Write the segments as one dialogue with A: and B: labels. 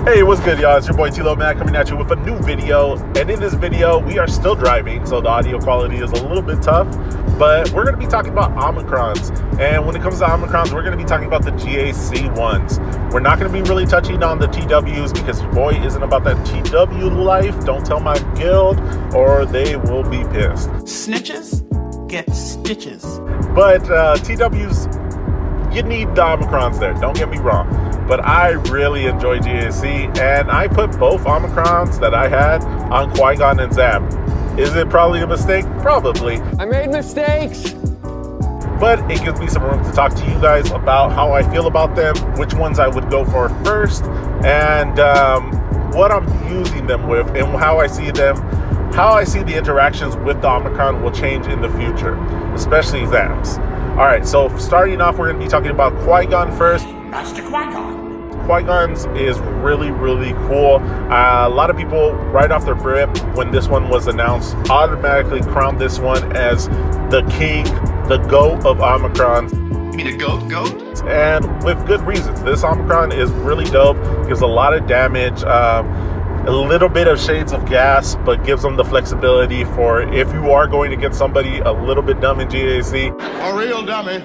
A: Hey, what's good, y'all? It's your boy T-Lo Mac coming at you with a new video. And in this video, we are still driving, so the audio quality is a little bit tough. But we're going to be talking about Omicrons. And when it comes to Omicrons, we're going to be talking about the GAC ones. We're not going to be really touching on the TWs because your boy isn't about that TW life. Don't tell my guild or they will be pissed.
B: Snitches get stitches.
A: But TWs, you need the Omicrons there. Don't get me wrong. But I really enjoy GAC, and I put both Omicrons that I had on Qui-Gon and Zam. Is it probably a mistake? Probably.
C: I made mistakes.
A: But it gives me some room to talk to you guys about how I feel about them, which ones I would go for first, and what I'm using them with, and how I see them, how I see the interactions with the Omicron will change in the future, especially Zam's. All right, so starting off, we're going to be talking about Qui-Gon first.
B: Master Qui-Gon.
A: Qui-Gon's is really, really cool. A lot of people, right off their rip, when this one was announced, automatically crowned this one as the king, the GOAT of Omicrons.
B: You mean a goat?
A: And with good reasons. This Omicron is really dope, gives a lot of damage, a little bit of shades of gas, but gives them the flexibility for if you are going to get somebody a little bit dumb in GAC.
D: A real dummy.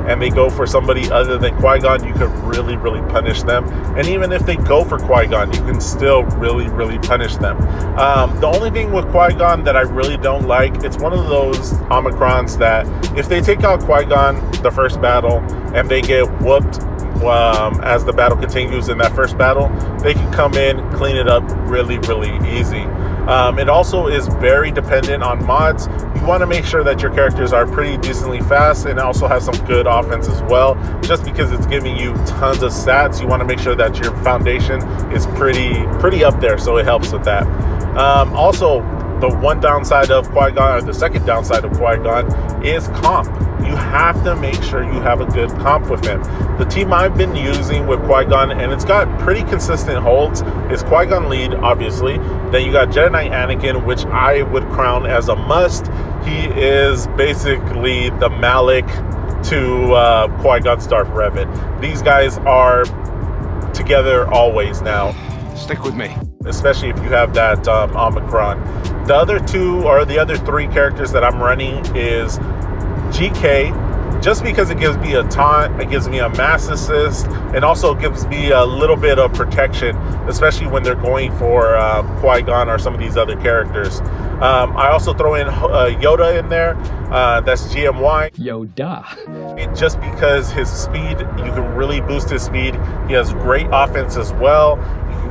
A: And they go for somebody other than Qui-Gon, you could really, really punish them. And even if they go for Qui-Gon, you can still really, really punish them. The only thing with Qui-Gon that I really don't like, it's one of those Omicrons that if they take out Qui-Gon the first battle and they get whooped as the battle continues in that first battle, they can come in, clean it up really, really easy. It also is very dependent on mods. You want to make sure that your characters are pretty decently fast and also have some good offense as well. Just because it's giving you tons of stats, you want to make sure that your foundation is pretty up there, so it helps with that. Also, the one downside of Qui-Gon, or the second downside of Qui-Gon, is comp. You have to make sure you have a good comp with him. The team I've been using with Qui-Gon, and it's got pretty consistent holds, is Qui-Gon lead, obviously. Then you got Jedi Knight Anakin, which I would crown as a must. He is basically the Malik to Qui-Gon's Darth Revan. These guys are together always now.
D: Stick with me.
A: Especially if you have that Omicron. The other two, or the other three characters that I'm running is GK, just because it gives me a taunt, it gives me a mass assist, and also gives me a little bit of protection, especially when they're going for Qui-Gon or some of these other characters. I also throw in Yoda in there, that's GMY.
C: Yoda.
A: Just because his speed, you can really boost his speed. He has great offense as well.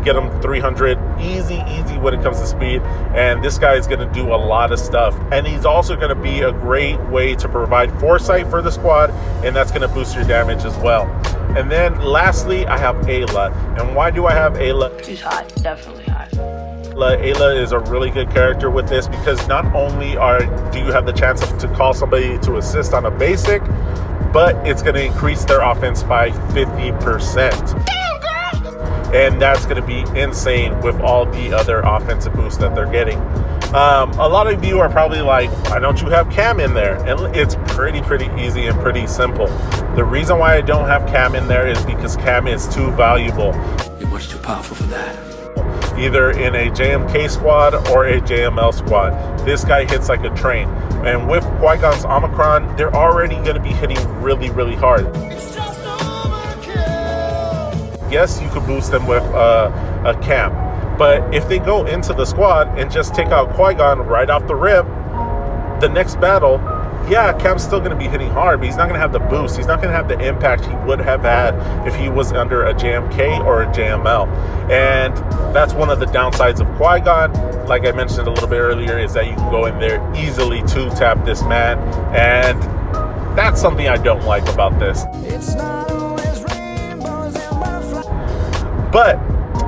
A: Get him 300 easy when it comes to speed, and this guy is going to do a lot of stuff, and he's also going to be a great way to provide foresight for the squad, and that's going to boost your damage as well. And then lastly, I have Ayla. And why do I have Ayla?
E: She's hot, definitely hot.
A: Ayla is a really good character with this, because not only do you have the chance to call somebody to assist on a basic, but it's going to increase their offense by 50%. And that's going to be insane with all the other offensive boosts that they're getting. A lot of you are probably like, why don't you have Cam in there? And it's pretty easy and pretty simple. The reason why I don't have Cam in there is because Cam is too valuable.
B: You're much too powerful for that.
A: Either in a JMK squad or a JML squad. This guy hits like a train. And with Qui-Gon's Omicron, they're already going to be hitting really hard. Yes, you could boost them with a Cam, but if they go into the squad and just take out Qui-Gon right off the rip, the next battle, yeah, Cam's still going to be hitting hard, but he's not going to have the boost. He's not going to have the impact he would have had if he was under a JMK or a JML. And that's one of the downsides of Qui-Gon, like I mentioned a little bit earlier, is that you can go in there easily to tap this man, and that's something I don't like about this.
C: It's not
A: But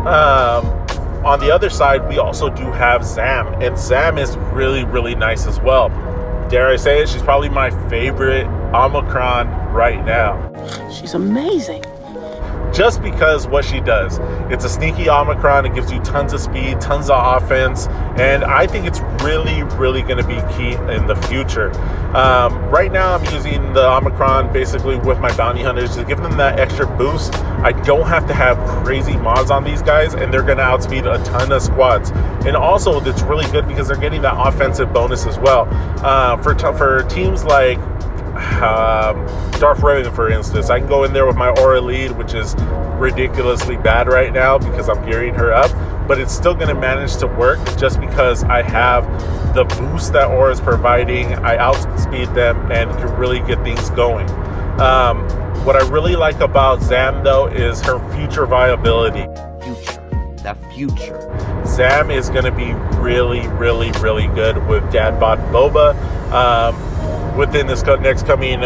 A: on the other side, we also do have Zam, and Zam is really nice as well. Dare I say it, she's probably my favorite Omicron right now.
E: She's amazing.
A: just because what she does. It's a sneaky Omicron. It gives you tons of speed, tons of offense, and I think it's really, really going to be key in the future. Right now, I'm using the Omicron basically with my bounty hunters to give them that extra boost. I don't have to have crazy mods on these guys, and they're going to outspeed a ton of squads. And also, it's really good because they're getting that offensive bonus as well. For teams like Darth Revan, for instance, I can go in there with my Aura lead, which is ridiculously bad right now because I'm gearing her up, but it's still going to manage to work just because I have the boost that Aura is providing. I outspeed them and can really get things going. What I really like about Zam, though, is her future viability.
B: The future.
A: Zam is going to be really, really, really good with Dadbot Boba within this next coming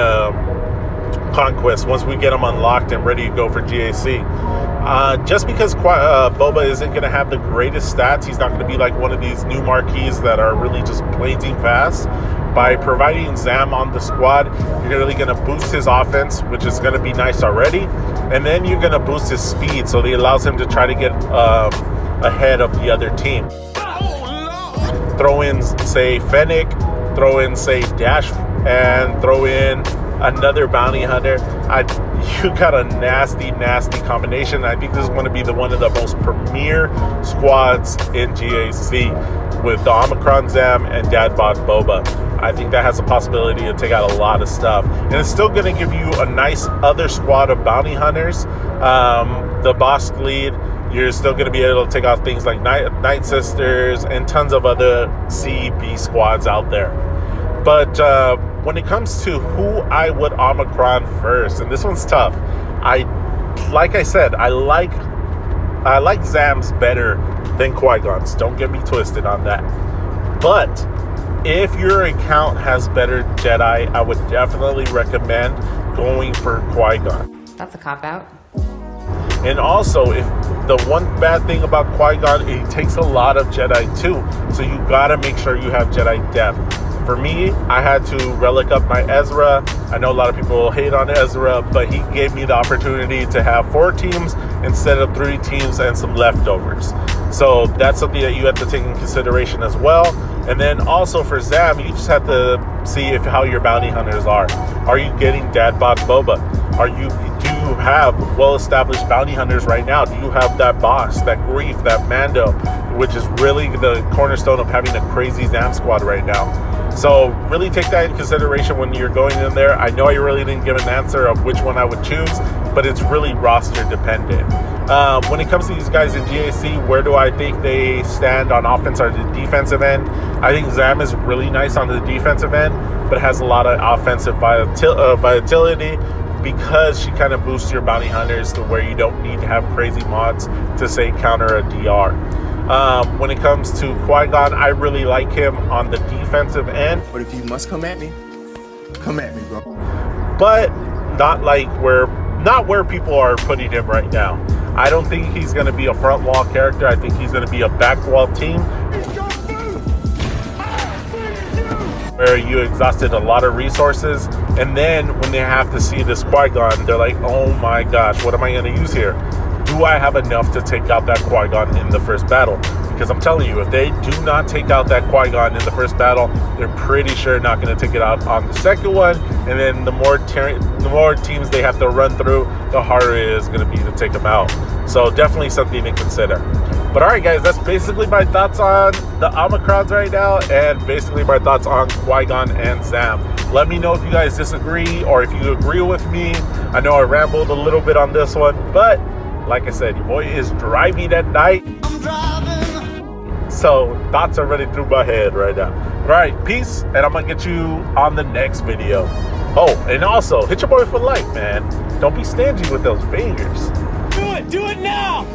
A: conquest, once we get them unlocked and ready to go for GAC. Just because Boba isn't going to have the greatest stats, he's not going to be like one of these new marquees that are really just blazing fast. By providing Zam on the squad, you're really going to boost his offense, which is going to be nice already, and then you're going to boost his speed, so it allows him to try to get ahead of the other team. Throw in, say, Fennec, throw in, say, Dash, and throw in another bounty hunter. You got a nasty, nasty combination. I think this is going to be one of the most premier squads in GAC with the Omicron Zam and Dadbot Boba. I think that has a possibility to take out a lot of stuff. And it's still going to give you a nice other squad of bounty hunters. The boss lead, you're still going to be able to take out things like Night Sisters and tons of other CB squads out there. But when it comes to who I would Omicron first, and this one's tough. Like I said, I like Zam's better than Qui-Gon's. Don't get me twisted on that. But if your account has better Jedi, I would definitely recommend going for Qui-Gon.
E: That's a cop-out.
A: And also, if the one bad thing about Qui-Gon, it takes a lot of Jedi too. So you gotta make sure you have Jedi depth. For me, I had to relic up my Ezra. I know a lot of people hate on Ezra, but he gave me the opportunity to have 4 teams instead of 3 teams and some leftovers. So that's something that you have to take in consideration as well. And then also for Zam, you just have to see how your bounty hunters are. Are you getting Dadbot Boba? Do you have well-established bounty hunters right now? Do you have that boss, that Grief, that Mando, which is really the cornerstone of having a crazy Zam squad right now? So really take that in consideration when you're going in there. I know I really didn't give an answer of which one I would choose, but it's really roster dependent. When it comes to these guys in GAC, where do I think they stand on offense or the defensive end? I think Zam is really nice on the defensive end, but has a lot of offensive volatility because she kind of boosts your bounty hunters to where you don't need to have crazy mods to, say, counter a DR. When it comes to Qui-Gon, I really like him on the defensive end.
F: But if you must come at me, bro.
A: But not where people are putting him right now. I don't think he's going to be a front wall character. I think he's going to be a back wall team where you exhausted a lot of resources, and then when they have to see this Qui-Gon, they're like, oh my gosh, what am I going to use here? Do I have enough to take out that Qui-Gon in the first battle? Because I'm telling you, if they do not take out that Qui-Gon in the first battle, they're pretty sure not going to take it out on the second one. And then the more teams they have to run through, the harder it is going to be to take them out. So definitely something to consider. But all right, guys, that's basically my thoughts on the Omicrons right now, and basically my thoughts on Qui-Gon and Zam. Let me know if you guys disagree or if you agree with me. I know I rambled a little bit on this one, but like I said, your boy is driving at night. I'm driving. So thoughts are running through my head right now. All right, peace, and I'm gonna get you on the next video. Oh, and also hit your boy for a like, man. Don't be stingy with those fingers.
C: Do it now!